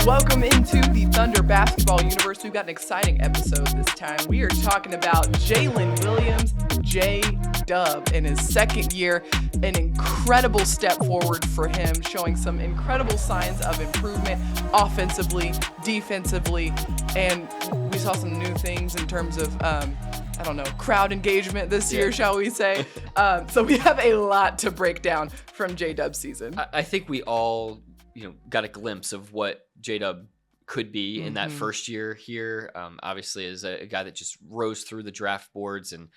Welcome into the Thunder basketball universe. We've got an exciting episode this time. We are talking about Jaylen Williams, JDub, in his second year. An incredible step forward for him, showing some incredible signs of improvement offensively, defensively, and we saw some new things in terms of, crowd engagement this year, shall we say. So we have a lot to break down from JDub's season. I think we all got a glimpse of what JDub could be in that first year here. Obviously, as a guy that just rose through the draft boards, and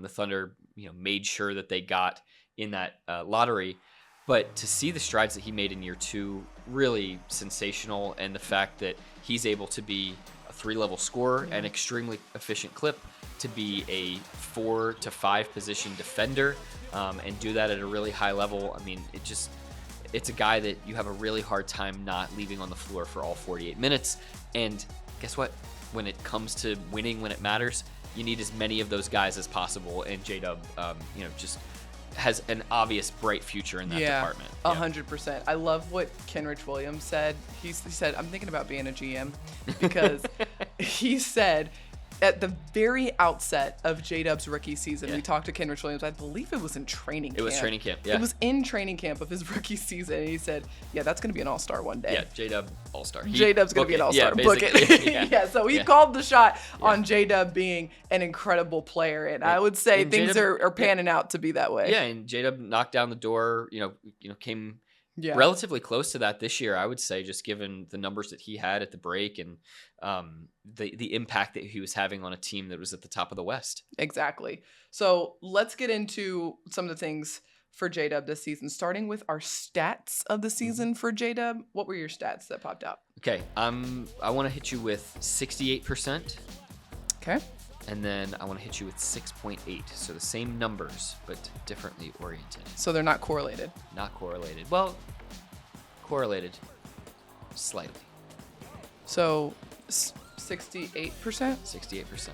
the Thunder, made sure that they got in that lottery. But to see the strides that he made in year two, really sensational, and the fact that he's able to be a 3-level scorer, an extremely efficient clip, to be a 4 to 5 position defender, and do that at a really high level. I mean, it's a guy that you have a really hard time not leaving on the floor for all 48 minutes. And guess what? When it comes to winning, when it matters, you need as many of those guys as possible. And JDub, just has an obvious bright future in that department. 100%. I love what Kenrich Williams said. He said, I'm thinking about being a GM, because he said, at the very outset of JDub's rookie season, we talked to Kenrich Williams. I believe it was in training camp. It was training camp, yeah. It was in training camp of his rookie season. And he said, that's going to be an all-star one day. Yeah, JDub all-star. JDub's going to be an all-star. Book it. So he called the shot on JDub being an incredible player. And I would say things are panning out to be that way. Yeah, and JDub knocked down the door, came relatively close to that this year, I would say, just given the numbers that he had at the break and the impact that he was having on a team that was at the top of the West. Exactly. So let's get into some of the things for JDub this season, starting with our stats of the season for JDub. What were your stats that popped out? Okay, I want to hit you with 68%. Okay. And then I want to hit you with 6.8. So the same numbers, but differently oriented. So they're not correlated? Not correlated. Well, correlated slightly. So 68%? 68%.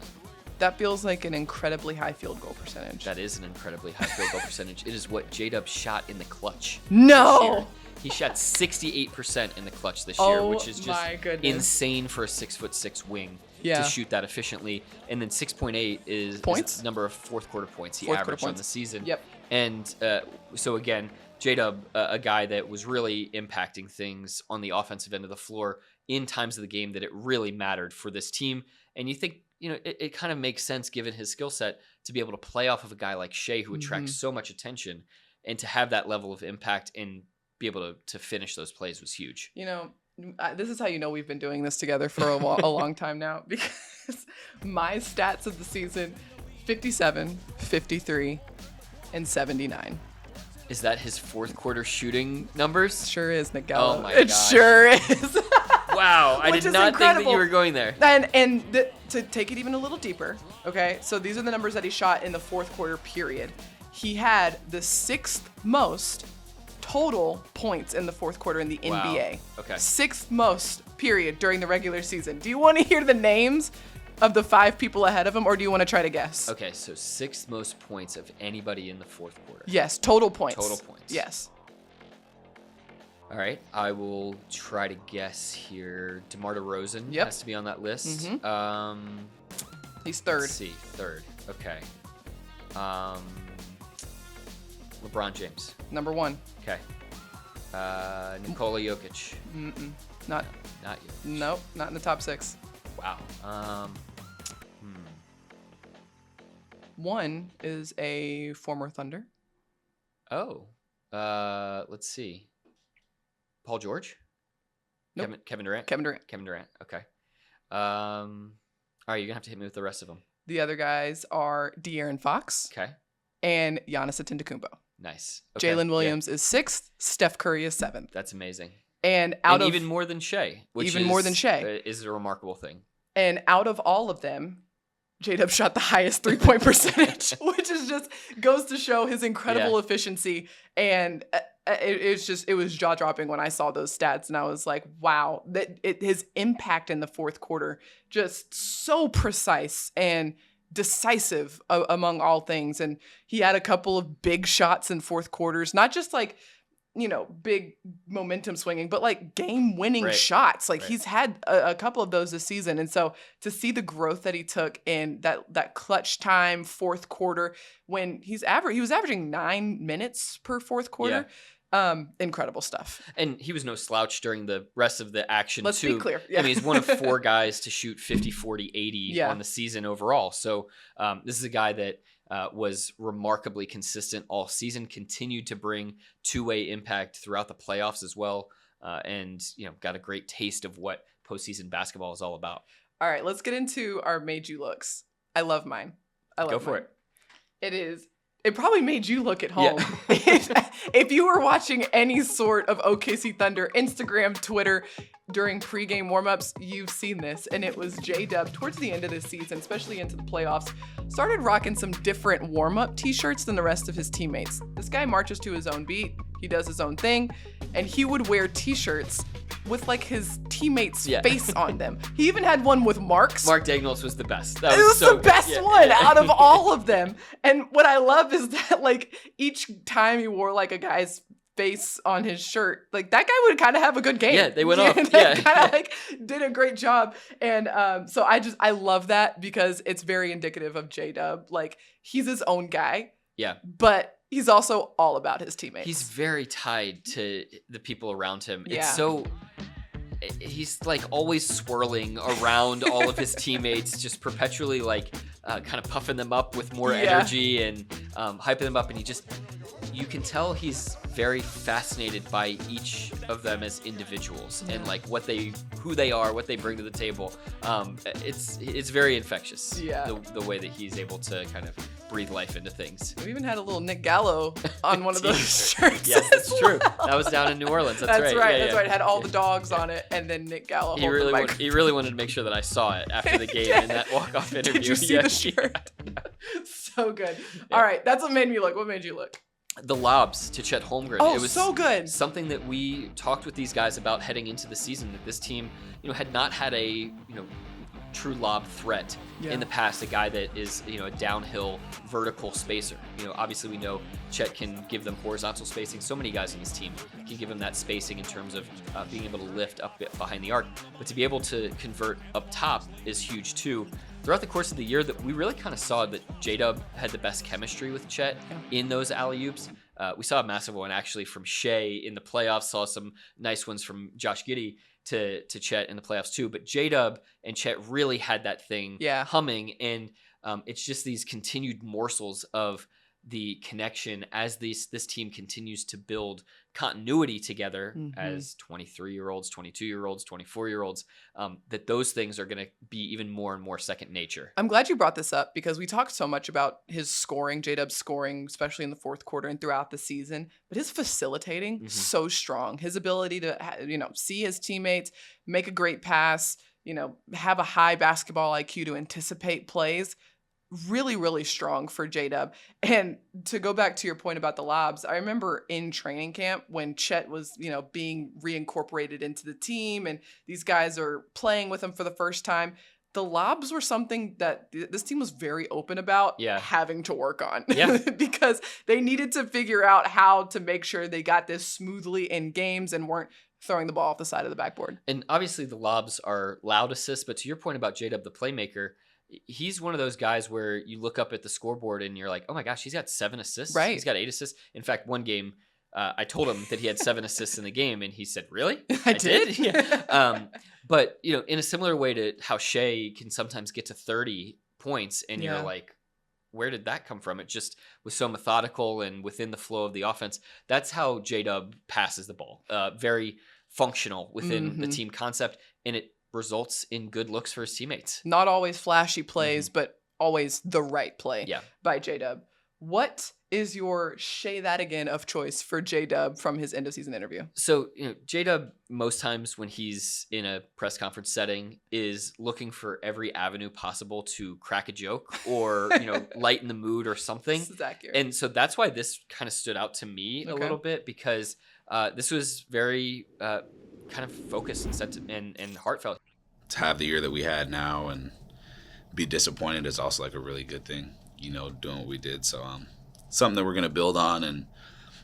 That feels like an incredibly high field goal percentage. That is an incredibly high field goal percentage. It is what JDub shot in the clutch. No! He shot 68% in the clutch this year, which is just insane for a 6'6" wing to shoot that efficiently. And then 6.8 is the number of fourth quarter points he averaged on the season. Yep. And so again, JDub, a guy that was really impacting things on the offensive end of the floor in times of the game that it really mattered for this team. And you think, it kind of makes sense given his skill set to be able to play off of a guy like Shea, who attracts so much attention, and to have that level of impact and be able to finish those plays was huge. This is how we've been doing this together for a long time now, because my stats of the season, 57, 53, and 79. Is that his fourth quarter shooting numbers? Sure is, Miguel. Oh my It gosh. Sure is. Wow, I did not think that you were going there. And to take it even a little deeper, okay, so these are the numbers that he shot in the fourth quarter period. He had the 6th most total points in the fourth quarter in the NBA. Okay. 6th most period during the regular season. Do you want to hear the names of the 5 people ahead of him, or do you want to try to guess? Okay, so 6th most points of anybody in the fourth quarter. Yes, total points. Total points. Yes. All right, I will try to guess here. DeMar DeRozan has to be on that list. He's third. Let's see, third. Okay. LeBron James. Number 1. Okay. Nikola Jokic. Not Jokic. Nope, not in the top 6. Wow. 1 is a former Thunder. Oh. Let's see. Paul George? Nope. Kevin Durant? Kevin Durant. Okay. All right, you're going to have to hit me with the rest of them. The other guys are De'Aaron Fox. Okay. And Giannis Antetokounmpo. Nice. Okay. Jaylen Williams is 6th. Steph Curry is 7th. That's amazing. And even more than Shea. Is a remarkable thing. And out of all of them, JDub shot the highest 3-point percentage, which is just goes to show his incredible efficiency. And it was jaw dropping when I saw those stats, and I was like, wow, his impact in the fourth quarter just so precise and decisive among all things. And he had a couple of big shots in fourth quarters, not just like big momentum swinging, but like game winning Right. shots. Like Right. he's had a couple of those this season. And so to see the growth that he took in that clutch time, fourth quarter, when he was averaging 9 minutes per fourth quarter. Incredible stuff. And he was no slouch during the rest of the action, Let's too. be clear. Yeah. I mean, he's one of 4 guys to shoot 50, 40, 80 on the season overall. So this is a guy that was remarkably consistent all season, continued to bring two-way impact throughout the playoffs as well, and got a great taste of what postseason basketball is all about. All right, let's get into our made you looks. I love mine. Go for it. It probably made you look at home. Yeah. If you were watching any sort of OKC Thunder Instagram, Twitter during pregame warmups, you've seen this. And it was JDub towards the end of the season, especially into the playoffs, started rocking some different warm-up t-shirts than the rest of his teammates. This guy marches to his own beat. He does his own thing. And he would wear t-shirts with like his teammates' face on them. He even had one with Mark Daigneault's was the best. It was so the best one out of all of them. And what I love is that like each time he wore like a guy's face on his shirt, like that guy would kind of have a good game. Yeah, they went off. Kind of like did a great job. And so I love that because it's very indicative of JDub. Like he's his own guy. Yeah. But he's also all about his teammates. He's very tied to the people around him. Yeah. It's so he's like always swirling around all of his teammates, just perpetually like kind of puffing them up with more energy and hyping them up. And you can tell he's very fascinated by each of them as individuals and like who they are, what they bring to the table. It's very infectious. Yeah. The way that he's able to kind of breathe life into things. We even had a little Nick Gallo on one of those shirts. Yes, that's true. That was down in New Orleans. That's right. That's right. It had all the dogs on it, and then Nick Gallo. He really wanted to make sure that I saw it after the game in that walk-off interview. Did you see the shirt? So good. Yeah. All right, that's what made me look. What made you look? The lobs to Chet Holmgren. Oh, it was so good. Something that we talked with these guys about heading into the season, that this team, had not had a, true lob threat in the past, a guy that is, a downhill vertical spacer. Obviously we know Chet can give them horizontal spacing. So many guys on this team can give them that spacing in terms of being able to lift up behind the arc. But to be able to convert up top is huge too. Throughout the course of the year, that we really kind of saw that JDub had the best chemistry with Chet in those alley-oops. We saw a massive one actually from Shea in the playoffs, saw some nice ones from Josh Giddey to Chet in the playoffs too. But JDub and Chet really had that thing humming, and it's just these continued morsels of the connection as this team continues to build continuity together as 23-year-olds, 22-year-olds, 24-year-olds, that those things are going to be even more and more second nature. I'm glad you brought this up because we talked so much about his scoring, JDub's scoring, especially in the fourth quarter and throughout the season, but his facilitating, so strong. His ability to, see his teammates, make a great pass, have a high basketball IQ to anticipate plays. Really, really strong for JDub. And to go back to your point about the lobs, I remember in training camp when Chet was, being reincorporated into the team and these guys are playing with him for the first time. The lobs were something that this team was very open about having to work on because they needed to figure out how to make sure they got this smoothly in games and weren't throwing the ball off the side of the backboard. And obviously the lobs are loud assists, but to your point about JDub, the playmaker, he's one of those guys where you look up at the scoreboard and you're like, oh my gosh, he's got 7 assists. Right. He's got 8 assists. In fact, one game, I told him that he had 7 assists in the game, and he said, really? I did? Yeah. But, in a similar way to how Shea can sometimes get to 30 points, and you're like, where did that come from? It just was so methodical and within the flow of the offense. That's how JDub passes the ball. Very functional within the team concept, and it results in good looks for his teammates. Not always flashy plays, but always the right play by JDub. What is your Shay That Again of choice for JDub from his end of season interview? So, JDub most times when he's in a press conference setting is looking for every avenue possible to crack a joke or, lighten the mood or something. This is accurate. And so that's why this kind of stood out to me a little bit, because this was very kind of focused and heartfelt. To have the year that we had now and be disappointed is also like a really good thing, doing what we did. So something that we're going to build on and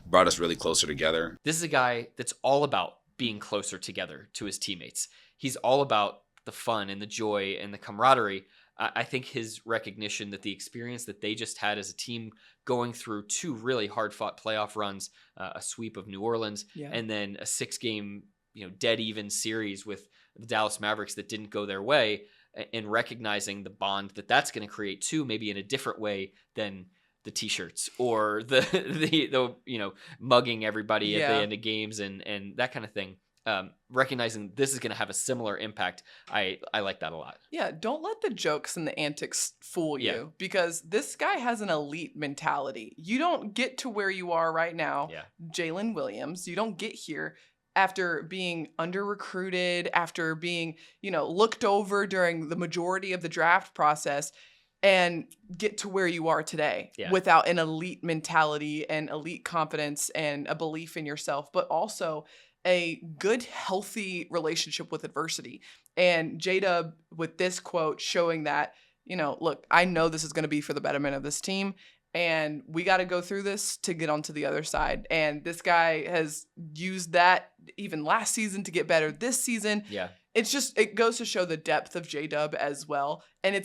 brought us really closer together. This is a guy that's all about being closer together to his teammates. He's all about the fun and the joy and the camaraderie. I think his recognition that the experience that they just had as a team going through 2 really hard-fought playoff runs, a sweep of New Orleans, and then a 6-game, dead even series with the Dallas Mavericks that didn't go their way, and recognizing the bond that that's going to create too, maybe in a different way than the t-shirts or the mugging everybody at the end of games and that kind of thing. Recognizing this is going to have a similar impact. I like that a lot. Yeah, don't let the jokes and the antics fool you because this guy has an elite mentality. You don't get to where you are right now, Jaylen Williams. You don't get here after being under-recruited, after being, looked over during the majority of the draft process, and get to where you are today without an elite mentality and elite confidence and a belief in yourself, but also a good, healthy relationship with adversity. And JDub with this quote showing that, look, I know this is going to be for the betterment of this team, and we got to go through this to get onto the other side. And this guy has used that even last season to get better this season. Yeah. It goes to show the depth of JDub as well. And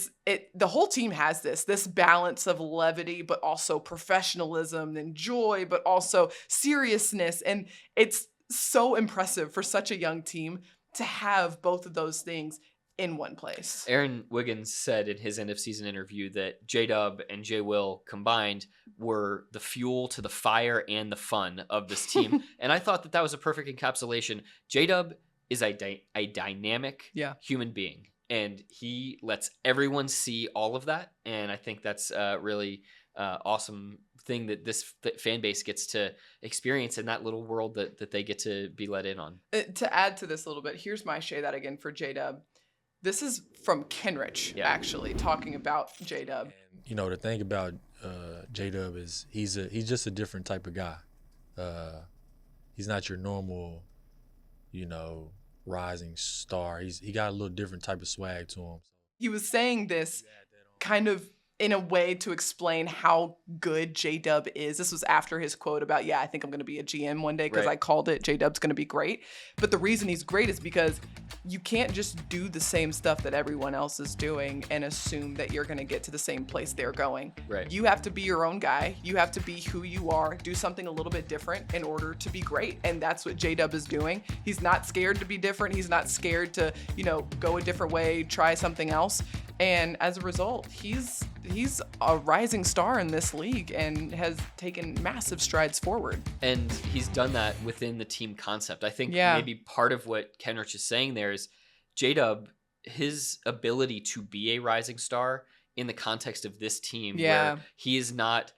the whole team has this balance of levity, but also professionalism and joy, but also seriousness. And it's so impressive for such a young team to have both of those things in one place. Aaron Wiggins said in his end of season interview that JDub and Will combined were the fuel to the fire and the fun of this team. And I thought that was a perfect encapsulation. JDub is a dynamic human being, and he lets everyone see all of that. And I think that's really awesome thing that this fan base gets to experience in that little world that they get to be let in on. To add to this a little bit, here's my shade out again for JDub. This is from Kenrich, actually, talking about JDub. The thing about JDub is he's just a different type of guy. He's not your normal, rising star. He got a little different type of swag to him. He was saying this kind of in a way to explain how good JDub is. This was after his quote about, I think I'm going to be a GM one day because I called it. JDub's going to be great. But the reason he's great is because you can't just do the same stuff that everyone else is doing and assume that you're going to get to the same place they're going. Right. You have to be your own guy. You have to be who you are, do something a little bit different in order to be great. And that's what JDub is doing. He's not scared to be different. He's not scared to, go a different way, try something else. And as a result, he's a rising star in this league and has taken massive strides forward. And he's done that within the team concept. I think maybe part of what Kenrich is saying there is JDub, his ability to be a rising star in the context of this team, where he is not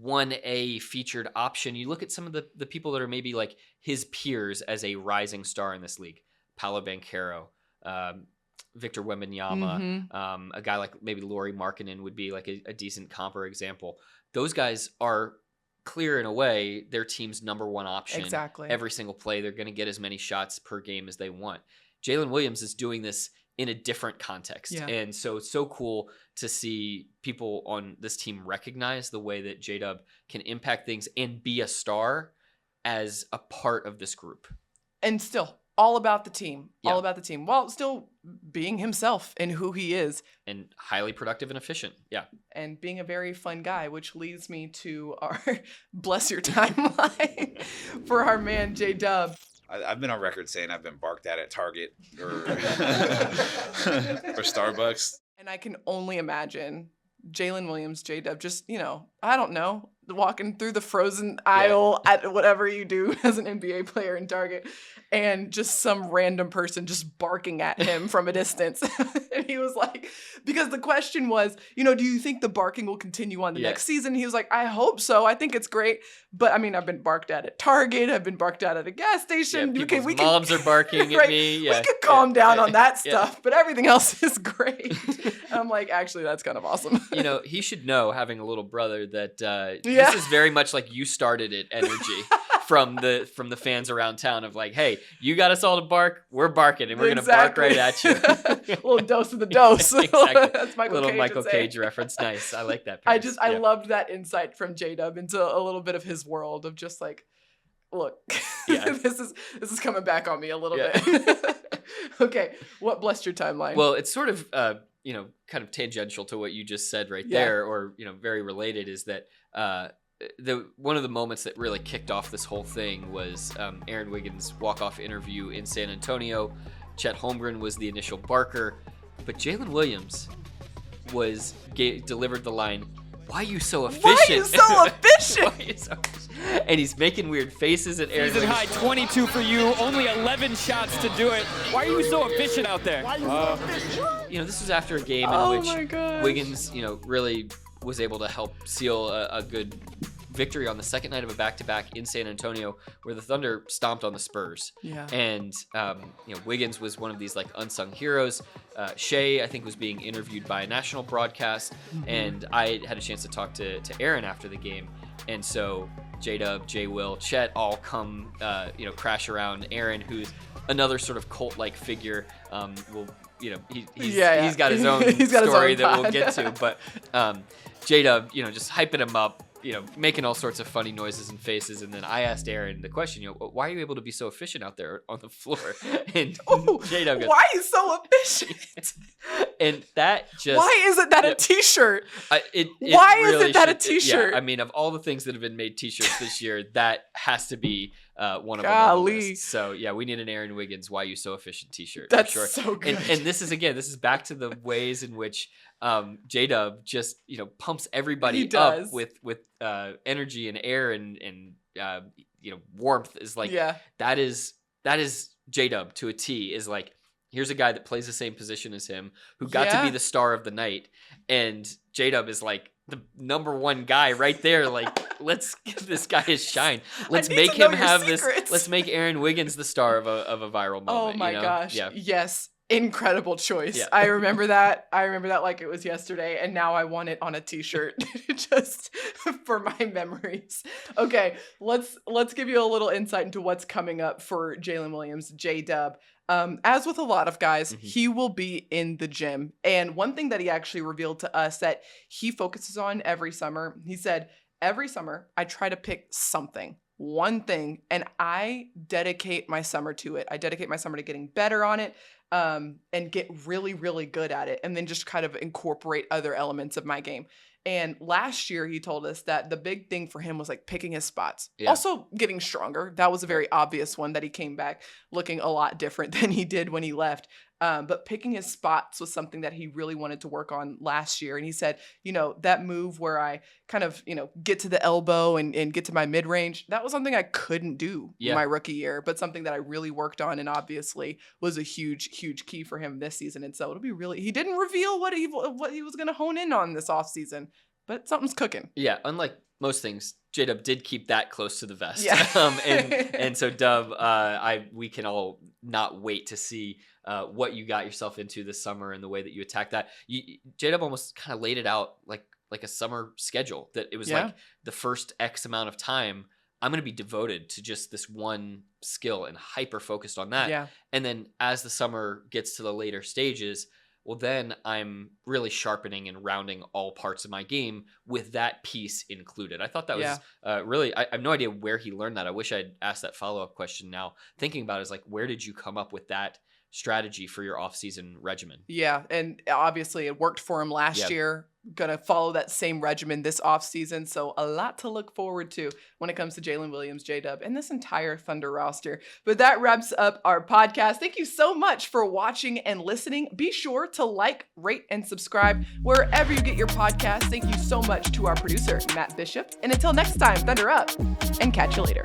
1A featured option. You look at some of the people that are maybe like his peers as a rising star in this league, Paolo Banchero, Victor Wembanyama, a guy like maybe Lauri Markkanen would be like a decent comp or example. Those guys are clear in a way their team's number one option. Exactly. Every single play, they're going to get as many shots per game as they want. Jaylen Williams is doing this in a different context. Yeah. And so it's so cool to see people on this team recognize the way that JDub can impact things and be a star as a part of this group. And still all about the team, while still being himself and who he is. And highly productive and efficient. Yeah. And being a very fun guy, which leads me to our bless your timeline for our man, JDub. I've been on record saying I've been barked at Target or Starbucks. And I can only imagine Jaylen Williams, JDub, just, I don't know, walking through the frozen aisle at whatever you do as an NBA player in Target, and just some random person just barking at him from a distance. And he was like, because the question was, do you think the barking will continue on the next season? He was like, I hope so. I think it's great. But I mean, I've been barked at Target. I've been barked at a gas station. Yeah, moms are barking at me. Yeah. We could calm down on that stuff, but everything else is great. And I'm like, actually, that's kind of awesome. He should know, having a little brother, that this is very much like you started it energy. from the fans around town of like, hey, you got us all to bark, we're barking, and we're gonna bark right at you. A little dose of the dose. Exactly. That's Michael Cage Cage reference. Nice. I like that. I loved that insight from JDub into a little bit of his world of just like, look, this is coming back on me a little bit. Okay, what blessed your timeline? Well, it's sort of kind of tangential to what you just said right there, or very related, is that one of the moments that really kicked off this whole thing was Aaron Wiggins' walk-off interview in San Antonio. Chet Holmgren was the initial barker, but Jaylen Williams delivered the line, "Why are you so efficient? Why are you so efficient?" Why are you so efficient? And he's making weird faces at Aaron. Season high 22 for you, only 11 shots to do it. Why are you so efficient out there? This was after a game in which Wiggins, really was able to help seal a good victory on the second night of a back-to-back in San Antonio, where the Thunder stomped on the Spurs. Yeah. And Wiggins was one of these like unsung heroes. Shea, I think, was being interviewed by a national broadcast, and I had a chance to talk to Aaron after the game, and so JDub, J Will, Chet all come crash around Aaron, who's another sort of cult-like figure. He's got his own story that we'll get to, but JDub, just hyping him up, making all sorts of funny noises and faces. And then I asked Aaron the question, why are you able to be so efficient out there on the floor? And JDub goes, why are you so efficient? And that just... Why isn't that a t-shirt? Why isn't that a t-shirt? I mean, of all the things that have been made t-shirts this year, that has to be one of them on the list. So yeah, we need an Aaron Wiggins "Why You So Efficient" t-shirt. That's for sure. so good. And this is back to the ways in which JDub just pumps everybody up with energy and air and warmth. Is like that is JDub to a T. Is like, here's a guy that plays the same position as him, who got to be the star of the night, and JDub is like the number one guy right there. Like, let's give this guy his shine. Let's make him have this. Let's make Aaron Wiggins the star of a viral moment. Oh my gosh! Yeah. Yes, incredible choice. Yeah. I remember that. like it was yesterday, and now I want it on a t-shirt just for my memories. Okay, let's give you a little insight into what's coming up for Jaylen Williams, JDub. As with a lot of guys, he will be in the gym. And one thing that he actually revealed to us that he focuses on every summer, he said, every summer I try to pick one thing, and I dedicate my summer to it. I dedicate my summer to getting better on it, and get really, really good at it, and then just kind of incorporate other elements of my game. And last year, he told us that the big thing for him was like picking his spots. Yeah. Also getting stronger. That was a very obvious one, that he came back looking a lot different than he did when he left. But picking his spots was something that he really wanted to work on last year. And he said, that move where I kind of, get to the elbow and get to my mid-range, that was something I couldn't do my rookie year, but something that I really worked on, and obviously was a huge, huge key for him this season. And so it'll be really, he didn't reveal what he was going to hone in on this offseason, but something's cooking. Yeah, unlike most things, JDub did keep that close to the vest. Yeah. And so Dub, we can all not wait to see what you got yourself into this summer and the way that you attack that. JDub almost kind of laid it out like a summer schedule, that it was like the first X amount of time I'm going to be devoted to just this one skill and hyper focused on that. Yeah. And then as the summer gets to the later stages, well, then I'm really sharpening and rounding all parts of my game with that piece included. I thought that was really, I have no idea where he learned that. I wish I'd asked that follow-up question now. Thinking about it is like, where did you come up with that strategy for your off-season regimen? Yeah, and obviously it worked for him last year. Gonna follow that same regimen this offseason, so a lot to look forward to when it comes to Jaylen Williams, JDub, and this entire Thunder roster. But that wraps up our podcast. Thank you so much for watching and listening. Be sure to like, rate, and subscribe wherever you get your podcasts. Thank you so much to our producer, Matt Bishop. And until next time, Thunder up, and catch you later.